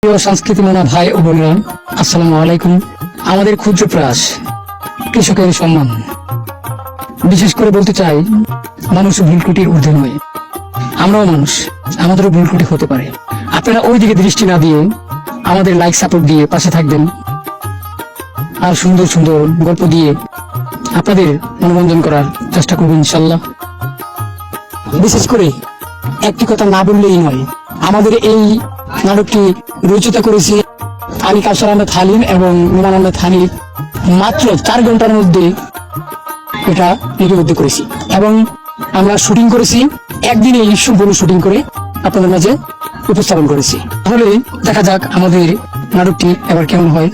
প্রিয় সংস্কৃতি মানা ভাই ও বোনেরা, আসসালামু আলাইকুম। আমাদের ক্ষুদ্র প্রয়াস কৃষকের সম্মান। বিশেষ করে বলতে চাই, মানুষ ভুল ত্রুটির ঊর্ধ্বে নয়। আমরাও মানুষ, আমাদেরও ভুল ত্রুটি হতে পারে। আপনারা ওই দিকে দৃষ্টি না দিয়ে আমাদের লাইক সাপোর্ট দিয়ে পাশে থাকবেন, আর সুন্দর সুন্দর গল্প দিয়ে আপনাদের মনোরঞ্জন করার চেষ্টা করবেন ইনশাল্লাহ। বিশেষ করে একটি কথা না বললেই নয়, আমাদের এই নাটকটি রচিত করেছি আমি কাউসার আহমেদ হালিম এবং নুমান আহমেদ হানিফ। মাত্র 4 ঘন্টার মধ্যে এটা লিপিবদ্ধ করেছি এবং আমরা শুটিং করেছি একদিনে সম্পূর্ণ শুটিং করে আপনাদের মাঝে উপস্থাপন করেছি। তাহলে দেখা যাক আমাদের নাটকটি এবার কেমন হয়।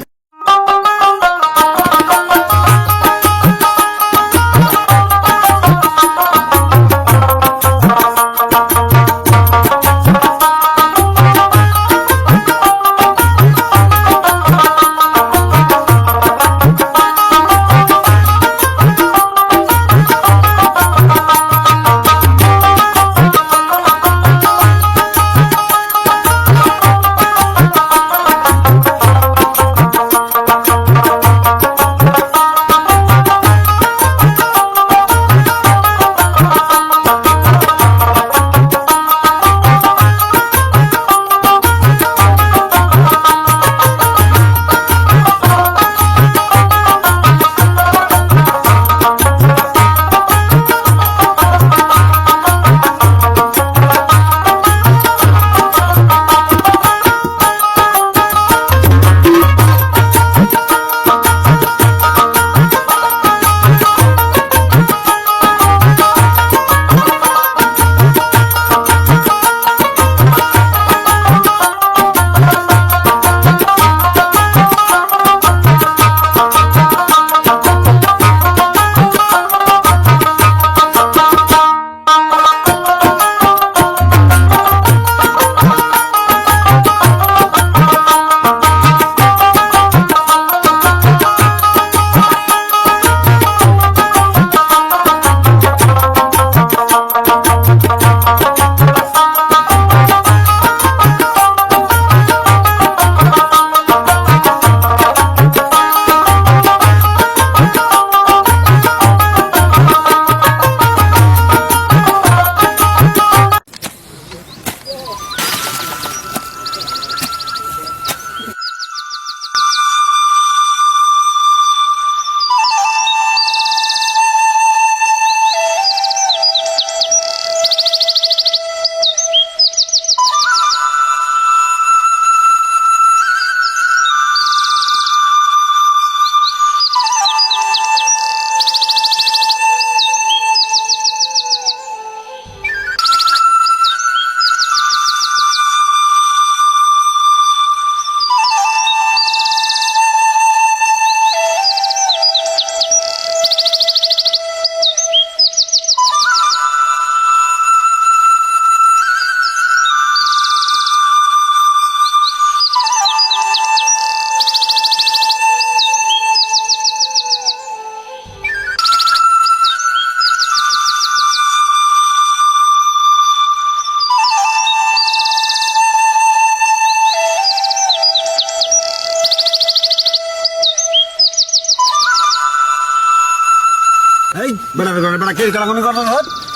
এই বেটা বেটা বেটা কে কালাগুনি করছ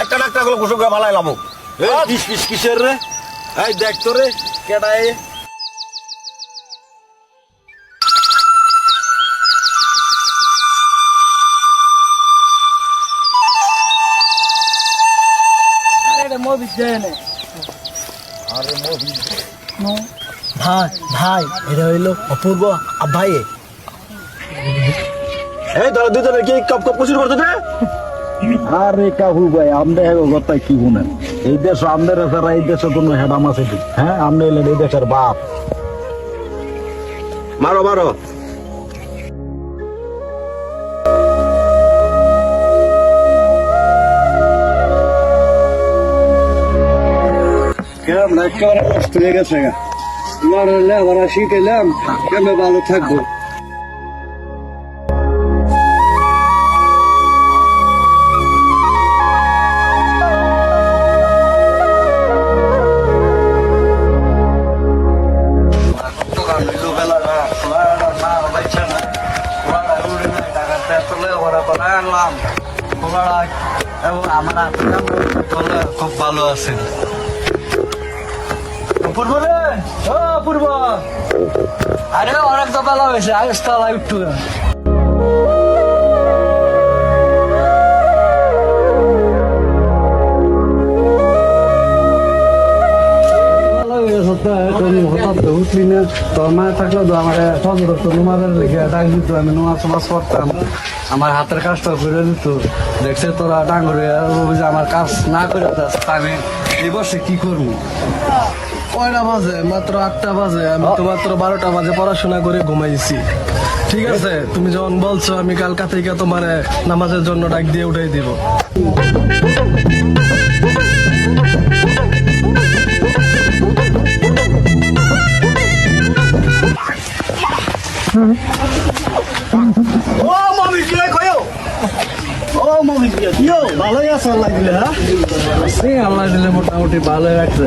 একটা ডাক্তার গুলো কুসুম করে ভালাই লামু এই পিস পিস কিসের রে এই দেখ তো রে কেডা এই আরে মুভি দেনে আরে মুভি নো ভাই ভাই এটা হইলো অপূর্ব ভাই। এই তোরা দুজনে কি কপ কপ কুসুম করছ রে আরে কাহু ভাই আমনে হেগো কথা কি শুনেন? এই দেশ আমনের ছাড়া এই দেশে কোনো হেডাম আছে কি? হ্যাঁ আমনে এলেন এই দেশের বাপ। মারো মারো কেমন একেবারে কষ্ট হয়ে গেছে গা লড়লে আবার শিখেলাম কেমন ভালো থাকবো। আনলাম পোলারা এবং আমার খুব ভালো আছে। অপূর্ব রে, ও অপূর্ব, আরে অনেক তো ভালো হয়েছে, আয়ুষ তো একটু উঠলি না তোর মায়ের থাকলে তো আমার নুমাজের লেগে ডাক দিত, আমি নুমাজ মাছ করতাম, আমার হাতের কাজটা করে দিত। দেখছে তোরা ডাঙ্গরে আমার কাজ না করে আমি এই বসে কি করবো? কয়টা বাজে? মাত্র 8টা বাজে। আমি তো মাত্র 12টা বাজে পড়াশোনা করে ঘুমাইছি। ঠিক আছে, তুমি যখন বলছো আমি কালকা থেকে তোমার নামাজের জন্য ডাক দিয়ে উঠাই দিব। ও মমি কি কইও? ও মমি কিও ভালোই আছে আল্লাহ দিলে। হ্যাঁ আল্লাহ দিলে মোটামুটি ভালো রাখছে।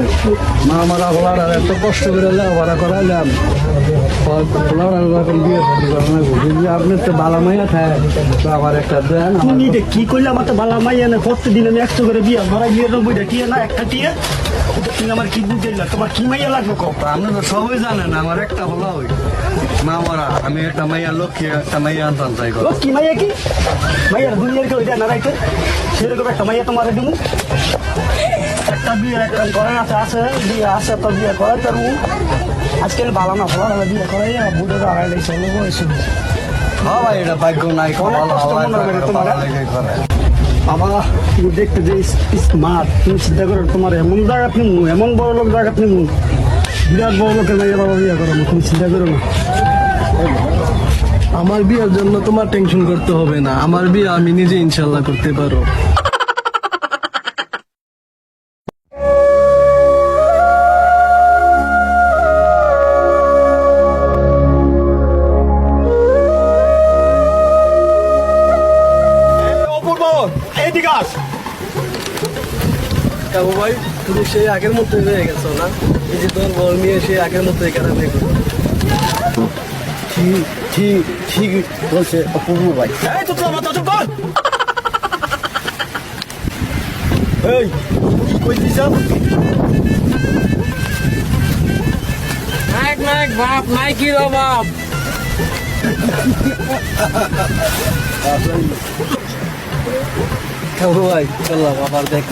মা মারা পোলারা এত কষ্ট করে লেখাপড়া করাইলাম, পোলারা এখন বিয়ে যদি আপনি তো ভালো মাইয়া খায় তো আমার একটা দেন। তুমি এটা কি করলে? আমার তো ভালো মাইয়া না, প্রত্যেকদিন আমি 100 করে বিয়া ধরা গিয়ে 90টা টিয়া না একটা টিয়া। তুমি আমার কি বুঝাইলা? তোমার কি মাইয়া লাগবে? আপনি তো সবাই জানেন আমার একটা বলা ওই মা মারা, আমি একটা মাইয়া লক্ষ্মী একটা মাইয়া আনতাম চাই করো। কি মাইয়া? কি মাইয়ার দুনিয়ার কেউ এটা না রাইতে? সেরকম একটা মাইয়া তোমার দিব। একটা বিয়ে একটা করার আছে বিয়ে আছে তো বিয়ে করে তার আজকাল ভালো না ভালো না বিয়ে করে বুড়োর আড়াই লাগছে বয়সে। হ্যাঁ ভাই, এটা ভাগ্য নাই বাবা তুমি দেখতে যে স্মার্ট, তুমি চিন্তা করো তোমার এমন জায়গা নিমু, এমন বড় লোক জায়গা নিমু, বিরাট বড় লোকের মাইয়া বাবা বিয়ে করো, তুমি চিন্তা করো না। আমার বিয়ের জন্য তোমার টেনশন করতে হবে না, আমার বিয়ে আমি নিজে ইনশাল্লাহ করতে পারো। অপূর্ব এইদিকে আস। কাবু ভাই তুমি সেই আগের মতো হয়ে গেছো না? এই যে তোর বল নিয়ে সেই আগের মতো এখানে দেখো। ঠিক ঠিক ঠিক বলছে অপূর্ব ভাই। এই তো তোমার তো কর। এই কি কইছিস? নায়ক নায়ক বাপ নাই কি বাপ। কাবু ভাই চললাম আবার দেখ।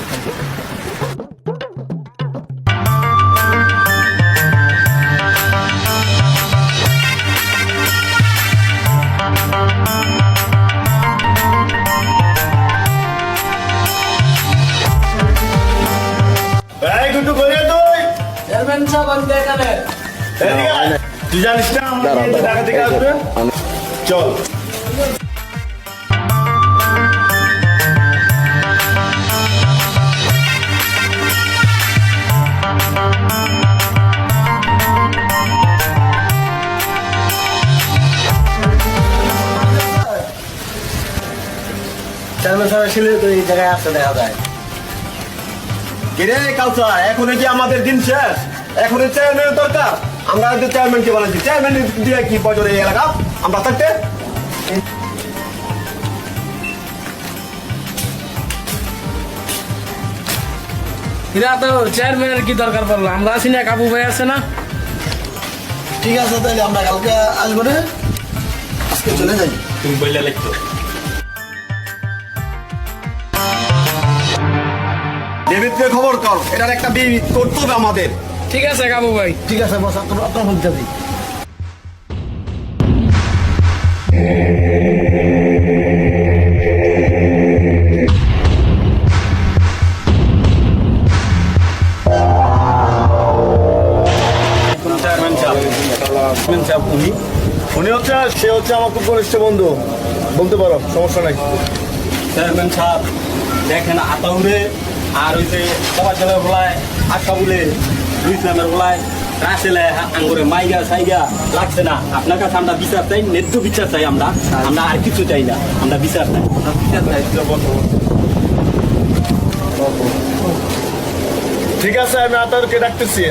এই দুটো কইরে তুই চেয়ারম্যান সাহেব আমি এখানে। এদিকে আয়। তুই জানিস না আমার মেয়ে ঢাকা থেকে আসবে? চল। চেয়ারম্যান সাহেব ছিল তো এই জায়গায় আসতে দেখা যায়। কিরে কালচার, এখন কি আমাদের দিন শেষ? এখন চেয়ারম্যানের দরকার। আমরা চেয়ারম্যানকে বানাচ্ছি, চেয়ারম্যান দিয়ে কি বছর এই এলাকা আমরা থাকতে। এরা তো চেয়ারম্যানের কি দরকার পড়লো? আমরা আছি না, কাবু ভাই আছে না? ঠিক আছে তাহলে আমরা কালকে আসবো রে, আজকে চলে যাই। তুমি বললে লিখতো দেবিত্রে খবর কর, এটার একটা বিয়ে করতে হবে আমাদের। ঠিক আছে কাবু ভাই। ঠিক আছে বস, আপনার ফোন দিই। উনি হচ্ছে সে হচ্ছে আমার খুব ঘনিষ্ঠ বন্ধু, বলতে পারো, সমস্যা নাই। চেয়ারম্যান সাহেব দেখেন আতাউরে আর ওই যে সবার জেলার বলায় আশা বলে ইসলামের বলায় রাসেলে আঙ্গুরে মাইগা সাইগা লাগছে না। আপনার কাছে আমরা বিচার চাই, ন্যায্য বিচার চাই। আমরা আমরা আর কিছু চাই না, আমরা বিচার চাই। ঠিক আছে, আমি আতাউরকে ডাকতেছি,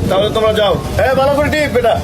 তাহলে তোমরা যাও। হ্যাঁ ভালো করে টিপ বেটা।